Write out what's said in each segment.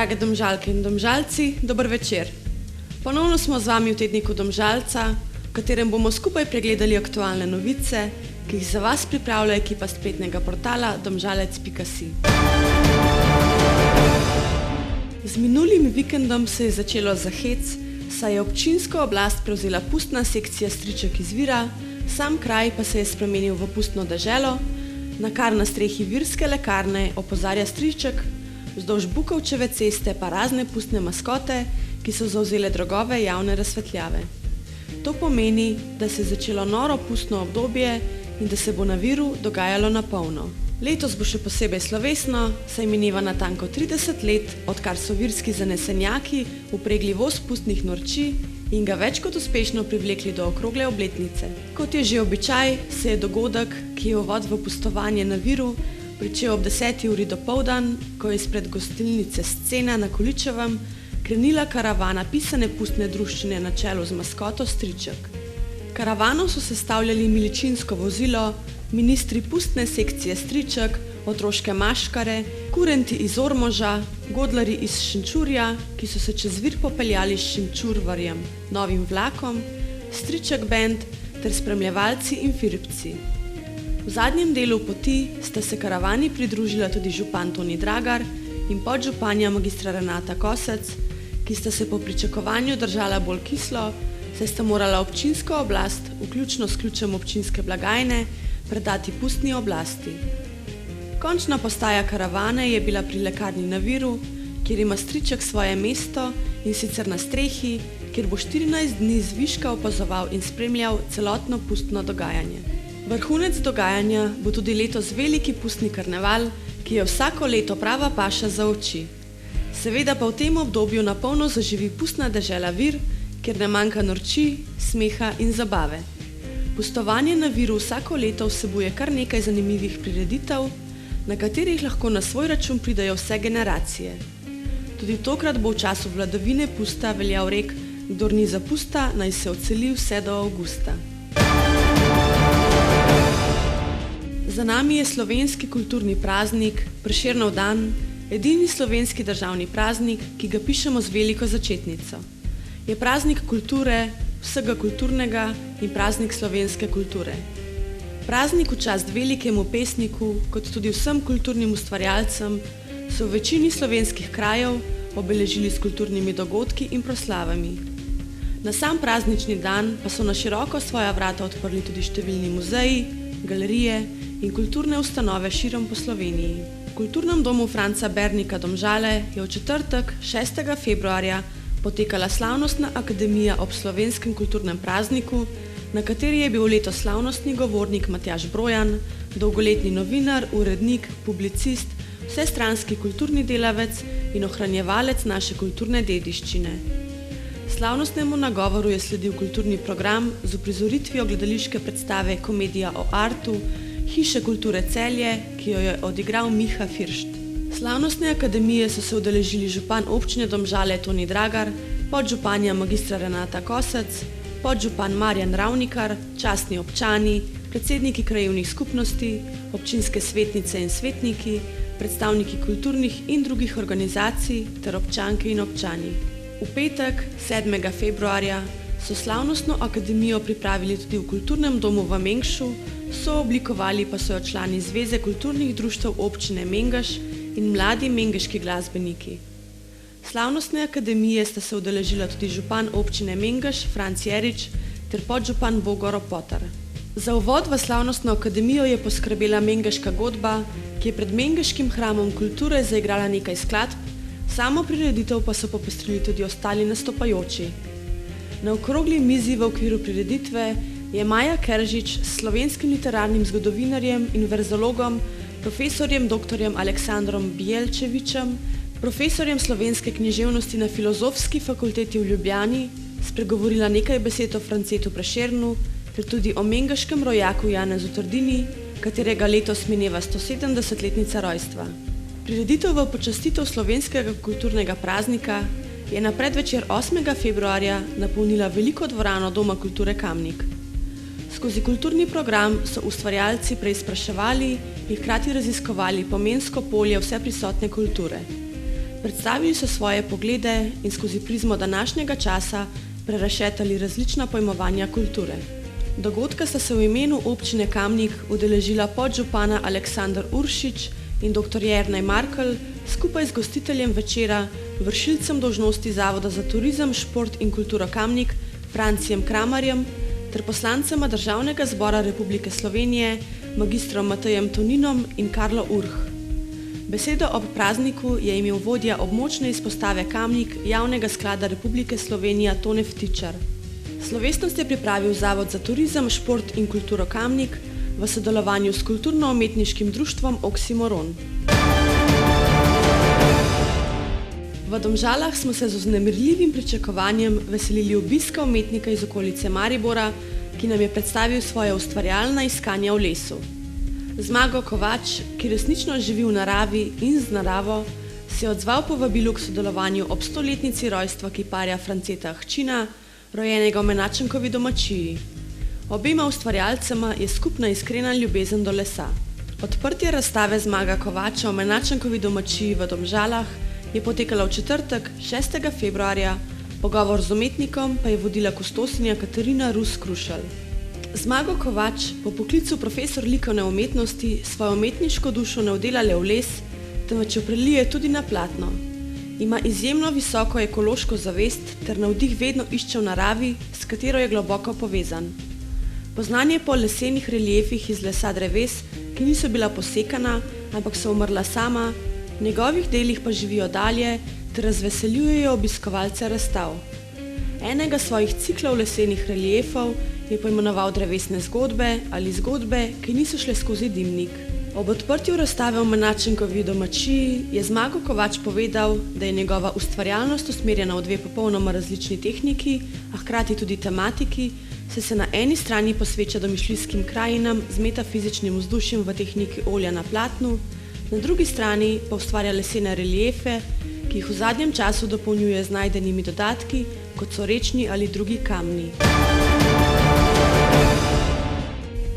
Drage Domžalke in Domžalci, dober večer. Ponovno smo z vami v tedniku Domžalca, v katerem bomo skupaj pregledali aktualne novice, ki jih za vas pripravlja ekipa spletnega portala domžalec.si. Z minulim vikendom se je začelo za hec, saj je občinsko oblast prevzela pustna sekcija Striček iz Vira, sam kraj pa se je spremenil v pustno deželo, na kar na strehi virske lekarne opozarja Striček, vzdolž Bukovčeve ceste pa razne pustne maskote, ki so zavzele drogove javne razsvetljave. To pomeni, da se je začelo noro pustno obdobje in da se bo na Viru dogajalo na polno. Letos bo še posebej slovesno, saj mineva natanko 30 let, odkar so virski zanesenjaki vpregli voz pustnih norčij in ga več kot uspešno privlekli do okrogle obletnice. Kot je že običaj, se je dogodek, ki je uvod v pustovanje na Viru, pričel ob 10. uri dopoldan, ko je izpred gostilnice Scena na Količevem krenila karavana pisane pustne druščine na čelu z maskoto Striček. Karavano so sestavljali miličinsko vozilo, ministri pustne sekcije Striček, otroške maškare, kurenti iz Ormoža, godlari iz Šenčurja, ki so se čez Vir popeljali s Šenčurvarjem, novim vlakom, Striček band ter spremljevalci in firpci. V zadnjem delu poti sta se karavani pridružila tudi župan Toni Dragar in podžupanja magistra Renata Kosec, ki sta se po pričakovanju držala bolj kislo, saj sta morala občinsko oblast, vključno s ključem občinske blagajne, predati pustni oblasti. Končna postaja karavane je bila pri lekarni na Viru, kjer ima Striček svoje mesto, in sicer na strehi, kjer bo 14 dni zviška opazoval in spremljal celotno pustno dogajanje. Vrhunec dogajanja bo tudi letos veliki pustni karneval, ki je vsako leto prava paša za oči. Seveda pa v tem obdobju na polno zaživi pustna dežela Vir, kjer ne manjka norčij, smeha in zabave. Pustovanje na Viru vsako leto vsebuje kar nekaj zanimivih prireditev, na katerih lahko na svoj račun pridejo vse generacije. Tudi tokrat bo v času vladavine pusta veljal rek, kdor ni za pusta, naj se odseli vse do avgusta. Za nami je slovenski kulturni praznik, Prešernov dan, edini slovenski državni praznik, ki ga pišemo z veliko začetnico. Je praznik kulture, vsega kulturnega in praznik slovenske kulture. Praznik v čast velikemu pesniku, kot tudi vsem kulturnim ustvarjalcem, so v večini slovenskih krajev obeležili s kulturnimi dogodki in proslavami. Na sam praznični dan pa so na široko svoja vrata odprli tudi številni muzeji, galerije in kulturne ustanove širom po Sloveniji. V Kulturnem domu Franca Bernika Domžale je v četrtek, 6. februarja, potekala slavnostna akademija ob slovenskem kulturnem prazniku, na kateri je bil letos slavnostni govornik Matjaž Brojan, dolgoletni novinar, urednik, publicist, vsestranski kulturni delavec in ohranjevalec naše kulturne dediščine. Slavnostnemu nagovoru je sledil kulturni program z uprizoritvijo gledališke predstave Komedija o artu, Hiše kulture Celje, ki jo je odigral Miha Firšt. Slavnostne akademije so se udeležili župan občine Domžale Toni Dragar, podžupanja magistra Renata Kosec, podžupan Marjan Ravnikar, častni občani, predsedniki krajevnih skupnosti, občinske svetnice in svetniki, predstavniki kulturnih in drugih organizacij ter občanke in občani. V petek, 7. februarja, so slavnostno akademijo pripravili tudi v Kulturnem domu v Mengšu, sooblikovali pa so jo člani Zveze kulturnih društev občine Mengeš in mladi mengeški glasbeniki. Slavnostne akademije sta se udeležila tudi župan občine Mengeš Franc Jerič ter podžupan Bogo Ropotar. Za uvod v slavnostno akademijo je poskrbela mengeška godba, ki je pred mengeškim hramom kulture zaigrala nekaj skladb, samo prireditev pa so popestrili tudi ostali nastopajoči. Na okrogli mizi v okviru prireditve je Maja Keržič s slovenskim literarnim zgodovinarjem in verzologom, profesorjem dr. Aleksandrom Bijelčevičem, profesorjem slovenske književnosti na Filozofski fakulteti v Ljubljani, spregovorila nekaj besed o Francetu Prešernu ter tudi o mengeškem rojaku Janezu Trdini, katerega letos mineva 170-letnica rojstva. Prireditev v počastitev slovenskega kulturnega praznika je na predvečer 8. februarja napolnila veliko dvorano Doma kulture Kamnik. Skozi kulturni program so ustvarjalci preizpraševali in hkrati raziskovali pomensko polje vseprisotne kulture. Predstavili so svoje poglede in skozi prizmo današnjega časa prerašetali različna pojmovanja kulture. Dogodka sta se v imenu občine Kamnik udeležila podžupana Aleksander Uršič in dr. Jernej Markelj skupaj z gostiteljem večera, vršilcem dolžnosti Zavoda za turizem, šport in kulturo Kamnik, Francijem Kramarjem, ter poslancema Državnega zbora Republike Slovenije, magistrom Matejem Toninom in Karlo Urh. Besedo ob prazniku je imel vodja območne izpostave Kamnik Javnega sklada Republike Slovenije Tone Vtičar. Slovesnost je pripravil Zavod za turizem, šport in kulturo Kamnik v sodelovanju s kulturno-umetniškim društvom Oksimoron. V Domžalah smo se z vznemirljivim pričakovanjem veselili obiska umetnika iz okolice Maribora, ki nam je predstavil svoja ustvarjalna iskanja v lesu. Zmago Kovač, ki resnično živi v naravi in z naravo, se je odzval povabilu k sodelovanju ob 100-letnici rojstva kiparja Franceta Ahčina, rojenega v Menačankovi domačiji. Obema ustvarjalcema je skupna iskrena ljubezen do lesa. Odprtje razstave Zmaga Kovača v Menačankovi domačiji v Domžalah je potekalo v četrtek, 6. februarja, pogovor z umetnikom pa je vodila kustosinja Katarina Rus-Krušelj. Zmago Kovač, po poklicu profesor likovne umetnosti, svojo umetniško dušo ne vdela le v les, temveč jo prelije tudi na platno. Ima izjemno visoko ekološko zavest ter navdih vedno išče v naravi, s katero je globoko povezan. Poznan je po lesenih reliefih iz lesa dreves, ki niso bila posekana, ampak so umrla sama, v njegovih delih pa živijo dalje ter razveseljujejo obiskovalce razstav. Enega svojih ciklov lesenih reliefov je poimenoval Drevesne zgodbe ali zgodbe, ki niso šle skozi dimnik. Ob odprtju razstave v Menačankovi domačiji je Zmago Kovač povedal, da je njegova ustvarjalnost usmerjena v dve popolnoma različni tehniki, a hkrati tudi tematiki, saj se na eni strani posveča domišljijskim krajinam z metafizičnim vzdušjem v tehniki olja na platnu, na drugi strani pa ustvarja lesene reliefe, ki jih v zadnjem času dopolnjuje z najdenimi dodatki, kot so rečni ali drugi kamni.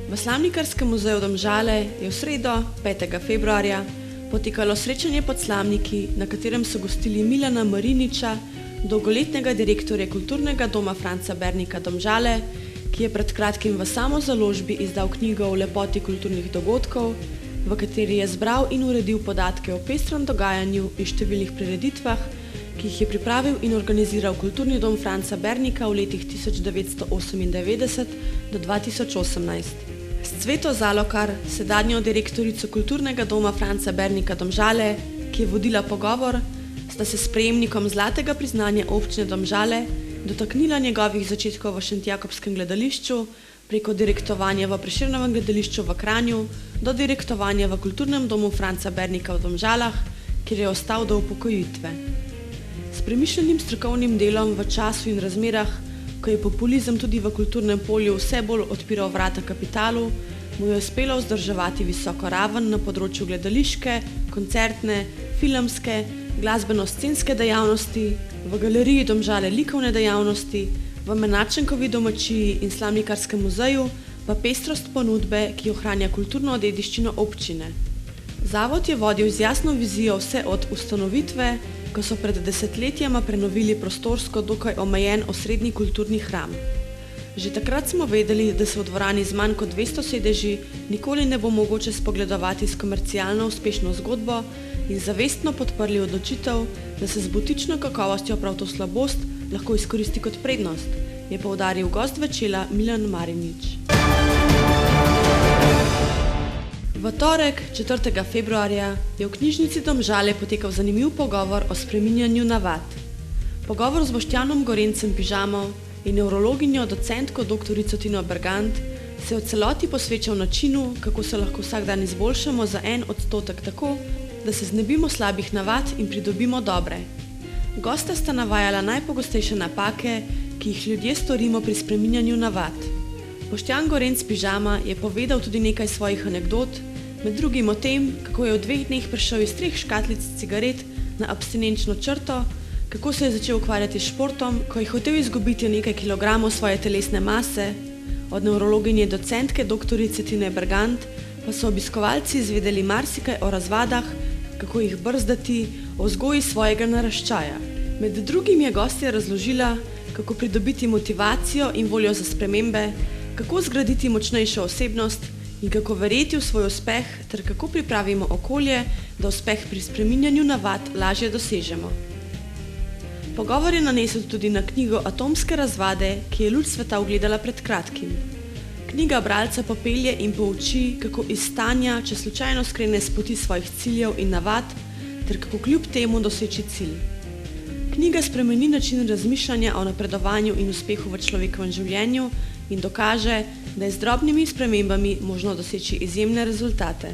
V Slamnikarskem muzeju Domžale je v sredo, 5. februarja, potekalo srečanje pod slamniki, na katerem so gostili Milana Mariniča, dolgoletnega direktorja Kulturnega doma Franca Bernika Domžale, ki je pred kratkim v samozaložbi izdal knjigo o lepoti kulturnih dogodkov, v kateri je zbral in uredil podatke o pestrem dogajanju in številnih prireditvah, ki jih je pripravil in organiziral Kulturni dom Franca Bernika v letih 1998 do 2018. S Cveto Zalokar, sedanjo direktorico Kulturnega doma Franca Bernika Domžale, ki je vodila pogovor, sta se s prejemnikom zlatega priznanja občine Domžale dotaknila njegovih začetkov v Šentjakobskem gledališču, preko direktovanja v Prešernovem gledališču v Kranju do direktovanja v Kulturnem domu Franca Bernika v Domžalah, kjer je ostal do upokojitve. S premišljenim strokovnim delom v času in razmerah, ko je populizem tudi v kulturnem polju vse bolj odpiral vrata kapitalu, mu je uspelo vzdrževati visoko raven na področju gledališke, koncertne, filmske, glasbeno-scenske dejavnosti, v galeriji Domžale likovne dejavnosti, v Menačankovi domačiji in Slamnikarskem muzeju pa pestrost ponudbe, ki ohranja kulturno dediščino občine. Zavod je vodil z jasno vizijo vse od ustanovitve, ko so pred desetletjema prenovili prostorsko dokaj omejen osrednji kulturni hram. Že takrat smo vedeli, da se v dvorani z manj kot 200 sedeži nikoli ne bo mogoče spogledovati s komercialno uspešno zgodbo in zavestno podprli odločitev, da se z butično kakovostjo prav to slabost lahko izkoristi kot prednost, je poudaril gost večera Milan Marinič. V torek, 4. februarja, je v knjižnici Domžale potekal zanimiv pogovor o spreminjanju navad. Pogovor z Boštjanom Gorencem Pižamo in nevrologinjo docentko dr. Tino Bergant se je v celoti posvečal načinu, kako se lahko vsak dan izboljšamo za 1% tako, da se znebimo slabih navad in pridobimo dobre. Gosta sta navajala najpogostejše napake, ki jih ljudje storimo pri spreminjanju navad. Boštjan Gorenc Pižama je povedal tudi nekaj svojih anekdot, med drugim o tem, kako je v 2 dneh prišel iz 3 škatlic cigaret na abstinenčno črto, kako se je začel ukvarjati s športom, ko je hotel izgubiti nekaj kilogramov svoje telesne mase. Od nevrologinje docentke dr. Tine Bergant pa so obiskovalci izvedeli marsikaj o razvadah, kako jih brzdati, o vzgoji svojega naraščaja. Med drugim je gostja razložila, kako pridobiti motivacijo in voljo za spremembe, kako zgraditi močnejšo osebnost in kako verjeti v svoj uspeh ter kako pripravimo okolje, da uspeh pri spreminjanju navad lažje dosežemo. Pogovor je nanesel tudi na knjigo Atomske razvade, ki je luč sveta ugledala pred kratkim. Knjiga bralca popelje in pouči, kako iz stanja, če slučajno skrene s poti svojih ciljev in navad, ter kako kljub temu doseči cilj. Knjiga spremeni način razmišljanja o napredovanju in uspehu v človekovem življenju in dokaže, da je z drobnimi spremembami možno doseči izjemne rezultate.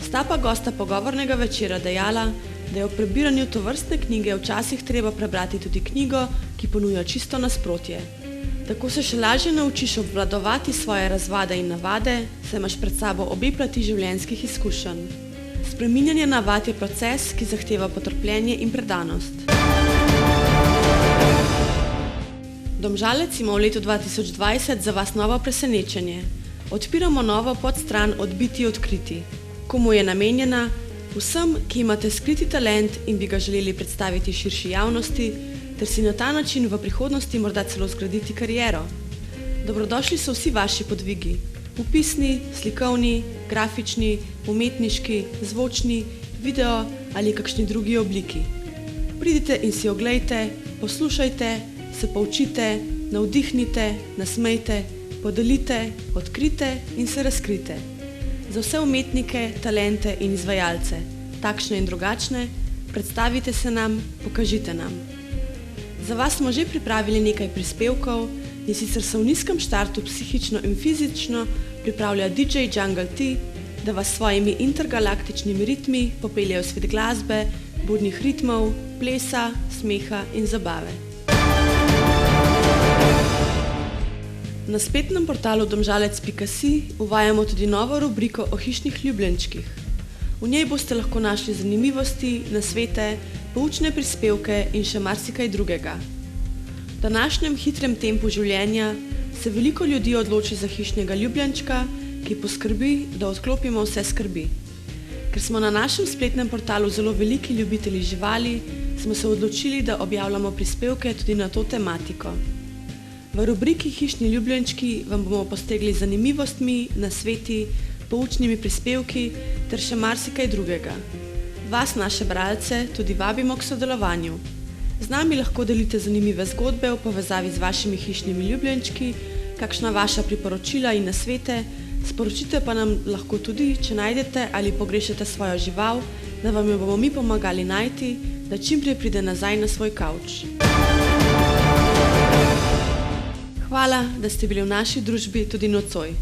Sta pa gosta pogovornega večera dejala, da je ob prebiranju tovrstne knjige včasih treba prebrati tudi knjigo, ki ponuja čisto nasprotje. Tako se še lažje naučiš obvladovati svoje razvade in navade, saj imaš pred sabo obe plati življenjskih izkušenj. Spreminjanje navad je proces, ki zahteva potrpljenje in predanost. Domžalec ima v letu 2020 za vas novo presenečenje. Odpiramo novo podstran Odbiti odkriti. Komu je namenjena? Vsem, ki imate skriti talent in bi ga želeli predstaviti širši javnosti, ter si na ta način v prihodnosti morda celo zgraditi kariero. Dobrodošli so vsi vaši podvigi. Opisni, slikovni, grafični, umetniški, zvočni, video ali kakšni drugi obliki. Pridite in si oglejte, poslušajte, se poučite, navdihnite, nasmejte, podelite, odkrite in se razkrite. Za vse umetnike, talente in izvajalce, takšne in drugačne, predstavite se nam, pokažite nam. Za vas smo že pripravili nekaj prispevkov, in sicer se v nizkem štartu psihično in fizično pripravlja DJ Jungle T, da vas s svojimi intergalaktičnimi ritmi popeljejo v svet glasbe, budnih ritmov, plesa, smeha in zabave. Na spletnem portalu domžalec.si uvajamo tudi novo rubriko o hišnih ljubljenčkih. V njej boste lahko našli zanimivosti, nasvete, poučne prispevke in še marsikaj drugega. V današnjem hitrem tempu življenja se veliko ljudi odloči za hišnega ljubljenčka, ki poskrbi, da odklopimo vse skrbi. Ker smo na našem spletnem portalu zelo veliki ljubitelji živali, smo se odločili, da objavljamo prispevke tudi na to tematiko. V rubriki Hišni ljubljenčki vam bomo postregli zanimivostmi, nasveti, poučnimi prispevki ter še marsikaj drugega. Vas, naše bralce, tudi vabimo k sodelovanju. Z nami lahko delite zanimive zgodbe v povezavi z vašimi hišnimi ljubljenčki, kakšna vaša priporočila in nasvete, sporočite pa nam lahko tudi, če najdete ali pogrešate svojo žival, da vam jo bomo mi pomagali najti, da čim prej pride nazaj na svoj kavč. Hvala, da ste bili v naši družbi tudi nocoj.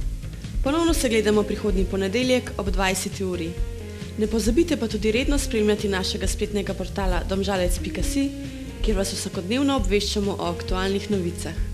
Ponovno se gledamo prihodnji ponedeljek ob 20. uri. Ne pozabite pa tudi redno spremljati našega spletnega portala domžalec.si, kjer vas vsakodnevno obveščamo o aktualnih novicah.